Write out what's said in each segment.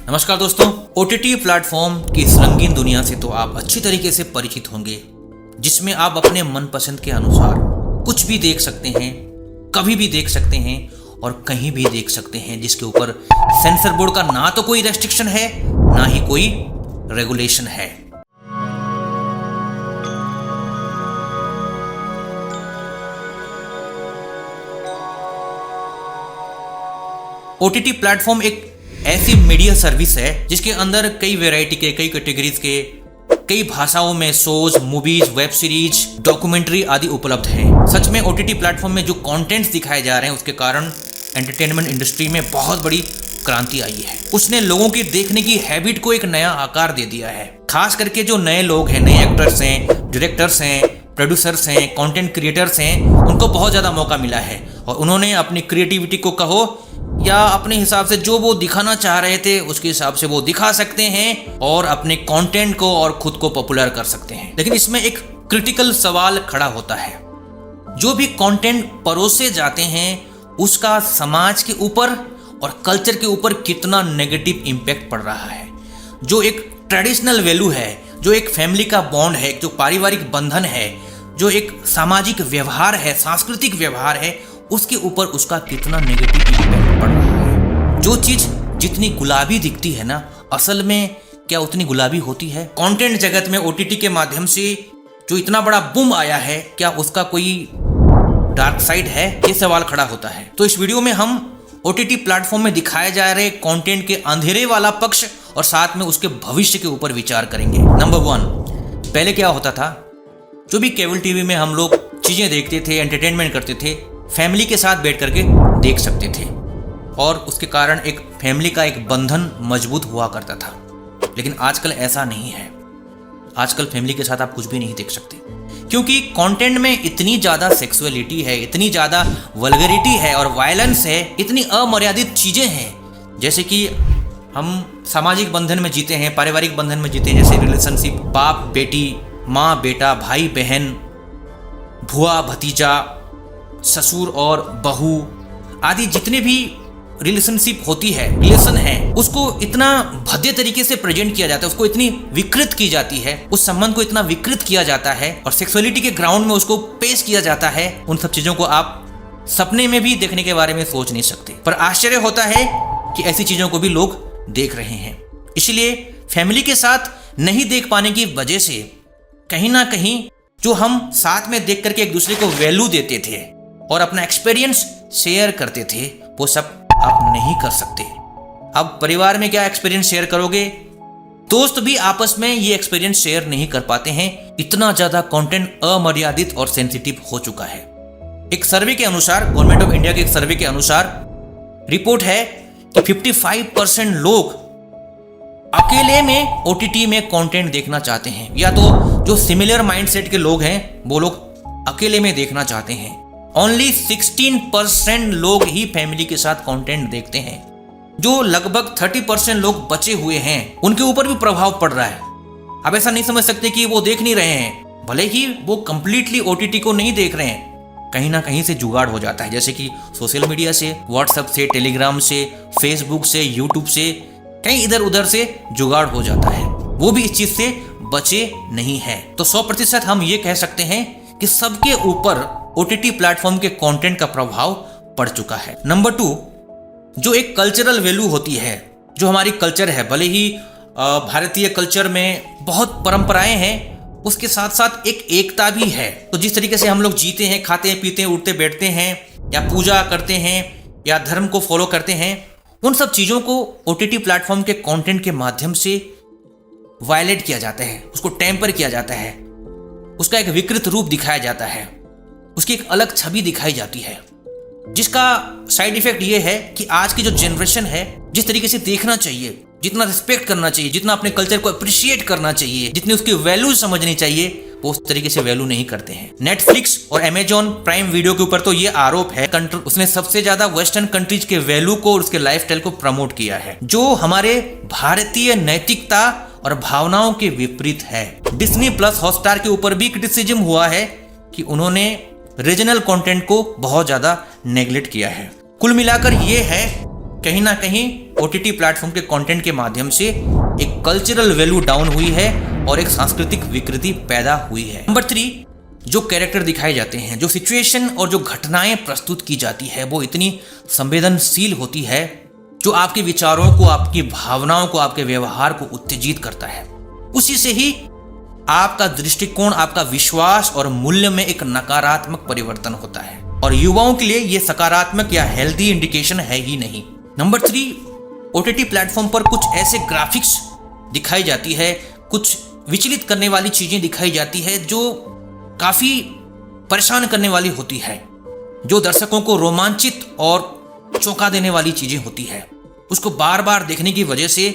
नमस्कार दोस्तों, OTT platform की इस रंगीन दुनिया से तो आप अच्छी तरीके से परिचित होंगे, जिसमें आप अपने मनपसंद के अनुसार कुछ भी देख सकते हैं, कभी भी देख सकते हैं और कहीं भी देख सकते हैं, जिसके ऊपर सेंसर बोर्ड का ना तो कोई रेस्ट्रिक्शन है ना ही कोई रेगुलेशन है। ओटीटी प्लेटफॉर्म एक ऐसी मीडिया सर्विस है जिसके अंदर कई वैरायटी के, कई कैटेगरीज के, कई भाषाओं में shows, movies, web series, documentary आदि उपलब्ध हैं। सच में ओटीटी प्लेटफॉर्म में जो कंटेंट्स दिखाए जा रहे हैं उसके कारण एंटरटेनमेंट इंडस्ट्री में बहुत बड़ी क्रांति आई है। उसने लोगों की देखने की हैबिट को एक नया आकार दे दिया है। खास करके जो नए लोग हैं, नए एक्टर्स हैं, डायरेक्टर्स हैं, प्रोड्यूसर्स हैं, कंटेंट क्रिएटर्स हैं, उनको बहुत ज़्यादा मौका मिला है और उन्होंने अपनी क्रिएटिविटी को कहो या अपने हिसाब से जो वो दिखाना चाह रहे थे उसके हिसाब से वो दिखा सकते हैं और अपने कंटेंट को और खुद को पॉपुलर कर सकते हैं। लेकिन इसमें एक क्रिटिकल सवाल खड़ा होता है, जो भी कंटेंट परोसे जाते हैं उसका समाज के ऊपर और कल्चर के ऊपर कितना नेगेटिव इम्पैक्ट पड़ रहा है। जो एक ट्रेडिशनल वैल्यू है, जो एक फैमिली का बॉन्ड है, जो पारिवारिक बंधन है, जो एक सामाजिक व्यवहार है, सांस्कृतिक व्यवहार है, उसके ऊपर उसका कितना नेगेटिव इम्पैक्ट पड़ रहा है। जो चीज जितनी गुलाबी दिखती है ना, असल में क्या उतनी गुलाबी होती है? कंटेंट जगत में ओटीटी के माध्यम से जो इतना बड़ा बूम आया है, क्या उसका कोई डार्क साइड है? ये सवाल खड़ा होता है। तो इस वीडियो में हम ओटीटी प्लेटफॉर्म में दिखाए जा रहे कंटेंट के अंधेरे वाला पक्ष और साथ में उसके भविष्य के ऊपर विचार करेंगे। नंबर 1, पहले क्या होता था? जो भी केबल टीवी में हम लोग चीजें देखते थे, एंटरटेनमेंट करते थे, फैमिली के साथ बैठ करके देख सकते थे और उसके कारण एक फैमिली का एक बंधन मजबूत हुआ करता था। लेकिन आजकल ऐसा नहीं है। आजकल फैमिली के साथ आप कुछ भी नहीं देख सकते, क्योंकि कंटेंट में इतनी ज़्यादा सेक्सुअलिटी है, इतनी ज़्यादा वल्गरिटी है और वायलेंस है, इतनी अमर्यादित चीज़ें हैं। जैसे कि हम सामाजिक बंधन में जीते हैं, पारिवारिक बंधन में जीते हैं, जैसे रिलेशनशिप बाप बेटी, माँ बेटा, भाई बहन, भुआ भतीजा, ससुर और बहू आदि जितने भी रिलेशनशिप होती है, रिलेशन है, उसको इतना भद्दे तरीके से प्रेजेंट किया जाता है, उसको इतनी विकृत की जाती है, उस संबंध को इतना विकृत किया जाता है और सेक्सुअलिटी के ग्राउंड में उसको पेश किया जाता है। उन सब चीजों को आप सपने में भी देखने के बारे में सोच नहीं सकते। पर आश्चर्य होता है कि ऐसी चीजों को भी लोग देख रहे हैं। इसलिए फैमिली के साथ नहीं देख पाने की वजह से कहीं ना कहीं जो हम साथ में देख करके एक दूसरे को वैल्यू देते थे और अपना एक्सपीरियंस शेयर करते थे, वो सब आप नहीं कर सकते। अब परिवार में क्या एक्सपीरियंस शेयर करोगे? दोस्त भी आपस में ये एक्सपीरियंस शेयर नहीं कर पाते हैं। इतना ज्यादा कंटेंट अमर्यादित और सेंसिटिव हो चुका है। एक सर्वे के अनुसार, गवर्नमेंट ऑफ इंडिया के एक सर्वे के अनुसार रिपोर्ट है कि 55% लोग अकेले में ओटीटी में कंटेंट देखना चाहते हैं, या तो जो सिमिलर माइंडसेट के लोग हैं वो लोग अकेले में देखना चाहते हैं। ओनली 16% लोग ही फैमिली के साथ कंटेंट देखते हैं। जो लगभग 30% लोग बचे हुए हैं, उनके ऊपर भी प्रभाव पड़ रहा है। अब ऐसा नहीं समझ सकते कि वो देख नहीं रहे हैं, भले ही वो कंप्लीटली ओटीटी को नहीं देख रहे हैं, कहीं ना कहीं से जुगाड़ हो जाता है। जैसे कि सोशल मीडिया से, व्हाट्सएप से, टेलीग्राम से, फेसबुक से, यूट्यूब से, कहीं इधर उधर से जुगाड़ हो जाता है। वो भी इस चीज से बचे नहीं है। तो 100% हम ये कह सकते हैं कि सबके ऊपर ओटीटी प्लेटफॉर्म के कंटेंट का प्रभाव पड़ चुका है। नंबर 2, जो एक कल्चरल वैल्यू होती है, जो हमारी कल्चर है, भले ही भारतीय कल्चर में बहुत परंपराएं हैं, उसके साथ साथ एक एकता भी है। तो जिस तरीके से हम लोग जीते हैं, खाते हैं, पीते हैं, उठते बैठते हैं, या पूजा करते हैं, या धर्म को फॉलो करते हैं, उन सब चीज़ों को ओटीटी प्लेटफॉर्म के कंटेंट के माध्यम से वायलेट किया जाता है, उसको टेम्पर किया जाता है, उसका एक विकृत रूप दिखाया जाता है, उसकी एक अलग छवि दिखाई जाती है, जिसका साइड इफेक्ट ये है कि आज की जो जनरेशन है, जिस तरीके से देखना चाहिए, जितना रिस्पेक्ट करना चाहिए, जितना अपने कल्चर को अप्रिशिएट करना चाहिए, जितनी उसकी वैल्यू समझनी चाहिए, वो उस तरीके से वैल्यू नहीं करते हैं। नेटफ्लिक्स और अमेजॉन प्राइम वीडियो के ऊपर तो ये आरोप है, उसने सबसे ज्यादा वेस्टर्न कंट्रीज के वैल्यू को और उसके लाइफस्टाइल को प्रमोट किया है, जो हमारे भारतीय नैतिकता और भावनाओं के विपरीत है। डिज्नी प्लस हॉटस्टार के ऊपर भी क्रिटिसिज्म हुआ है कि उन्होंने रीजनल कंटेंट को बहुत ज्यादा नेग्लेक्ट किया है। कुल मिलाकर ये है कहीं ना कहीं OTT प्लेटफॉर्म के कंटेंट के माध्यम से एक कल्चरल वैल्यू डाउन हुई है और एक सांस्कृतिक विकृति पैदा हुई है। नंबर 3, जो कैरेक्टर दिखाए जाते हैं, जो सिचुएशन और जो घटनाएं प्रस्तुत की जाती है वो इतनी संवेदनशील होती है जो आपके विचारों को, आपकी भावनाओं को, आपके व्यवहार को उत्तेजित करता है। उसी से ही आपका दृष्टिकोण, आपका विश्वास और मूल्य में एक नकारात्मक परिवर्तन होता है और युवाओं के लिए ये सकारात्मक या हेल्दी इंडिकेशन है ही नहीं। नंबर 3, OTT प्लेटफॉर्म पर कुछ ऐसे ग्राफिक्स दिखाई जाती है, कुछ विचलित करने वाली चीजें दिखाई जाती है जो काफी परेशान करने वाली होती है, जो दर्शकों को रोमांचित और चौंका देने वाली चीजें होती है। उसको बार बार देखने की वजह से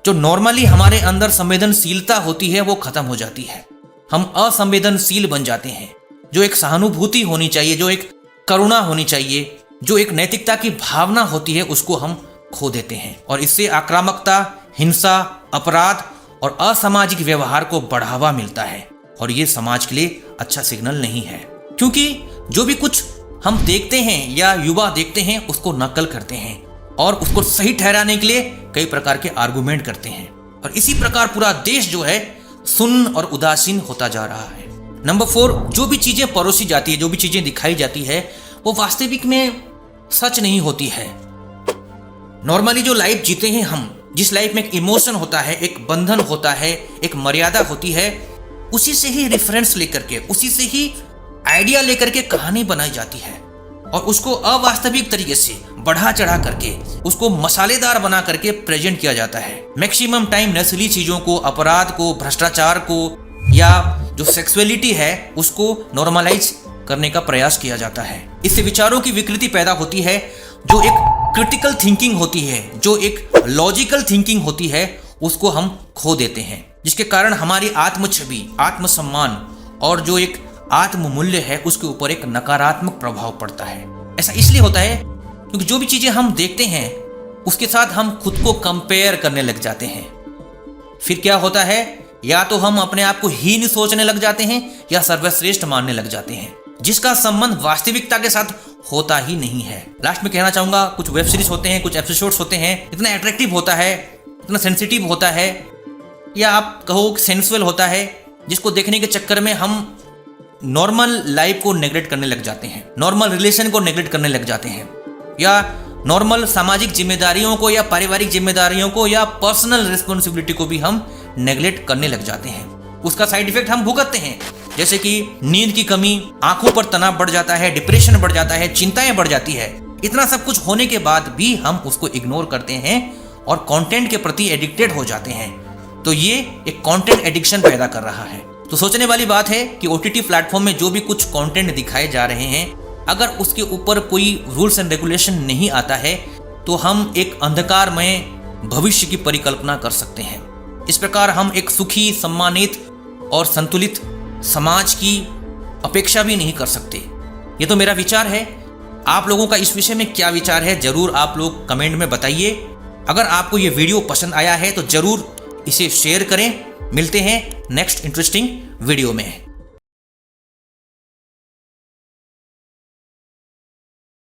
जो नॉर्मली हमारे अंदर संवेदनशीलता होती है वो खत्म हो जाती है। हम असंवेदनशील बन जाते हैं। जो एक सहानुभूति होनी चाहिए, जो एक करुणा होनी चाहिए, जो एक नैतिकता की भावना होती है, उसको हम खो देते हैं और इससे आक्रामकता, हिंसा, अपराध और असामाजिक व्यवहार को बढ़ावा मिलता है और ये समाज के लिए अच्छा सिग्नल नहीं है। क्योंकि जो भी कुछ हम देखते हैं या युवा देखते हैं उसको नकल करते हैं और उसको सही ठहराने के लिए कई प्रकार के आर्गुमेंट करते हैं और इसी प्रकार पूरा देश जो है सुन्न और उदासीन होता जा रहा है। नंबर 4, जो भी चीजें परोसी जाती है, जो भी चीजें दिखाई जाती है वो वास्तविक में सच नहीं होती है। नॉर्मली जो लाइफ जीते हैं हम, जिस लाइफ में एक इमोशन होता है, एक बंधन होता है, एक मर्यादा होती है, उसी से ही रेफरेंस लेकर के, उसी से ही आइडिया लेकर के कहानी बनाई जाती है और उसको अवास्तविक तरीके से बढ़ा चढ़ा करके, उसको मसालेदार बना करके प्रेजेंट किया जाता है। मैक्सिमम टाइम नस्ली चीजों को, अपराध को, भ्रष्टाचार को या जो सेक्सुअलिटी है उसको नॉर्मलाइज करने का प्रयास किया जाता है। इससे विचारों की विकृति पैदा होती है। जो एक क्रिटिकल थिंकिंग होती है, जो एक लॉजिकल थिंकिंग होती है, उसको हम खो देते हैं, जिसके कारण हमारी आत्म छवि, आत्मसम्मान और जो एक आत्म मूल्य है उसके ऊपर एक नकारात्मक प्रभाव पड़ता है। ऐसा इसलिए होता है क्योंकि जो भी चीजें हम देखते हैं उसके साथ हम खुद को कंपेयर करने लग जाते हैं। फिर क्या होता है, या तो हम अपने आप को हीन सोचने लग जाते हैं या सर्वश्रेष्ठ मानने लग जाते हैं, जिसका संबंध वास्तविकता के साथ होता ही नहीं है। लास्ट में कहना चाहूंगा, कुछ वेब सीरीज होते हैं, कुछ एपिसोड्स होते हैं, इतना अट्रैक्टिव होता है, इतना सेंसिटिव होता है, या आप कहो सेंसुअल होता है, जिसको देखने के चक्कर में हम नॉर्मल लाइफ को नेग्लेक्ट करने लग जाते हैं, नॉर्मल रिलेशन को नेग्लेक्ट करने लग जाते हैं, या नॉर्मल सामाजिक जिम्मेदारियों को या पारिवारिक जिम्मेदारियों को या पर्सनल रिस्पॉन्सिबिलिटी को भी हम नेग्लेक्ट करने लग जाते हैं। उसका साइड इफेक्ट हम भुगतते हैं, जैसे कि नींद की कमी, आंखों पर तनाव बढ़ जाता है, डिप्रेशन बढ़ जाता है, चिंताएं बढ़ जाती है। इतना सब कुछ होने के बाद भी हम उसको इग्नोर करते हैं और कंटेंट के प्रति एडिक्टेड हो जाते हैं। तो ये एक कंटेंट एडिक्शन पैदा कर रहा है। तो सोचने वाली बात है कि OTT प्लेटफॉर्म में जो भी कुछ कंटेंट दिखाए जा रहे हैं, अगर उसके ऊपर कोई रूल्स एंड रेगुलेशन नहीं आता है तो हम एक अंधकारमय भविष्य की परिकल्पना कर सकते हैं। इस प्रकार हम एक सुखी, सम्मानित और संतुलित समाज की अपेक्षा भी नहीं कर सकते। ये तो मेरा विचार है। आप लोगों का इस विषय में क्या विचार है, जरूर आप लोग कमेंट में बताइए। अगर आपको ये वीडियो पसंद आया है तो जरूर इसे शेयर करें। मिलते हैं नेक्स्ट इंटरेस्टिंग वीडियो में।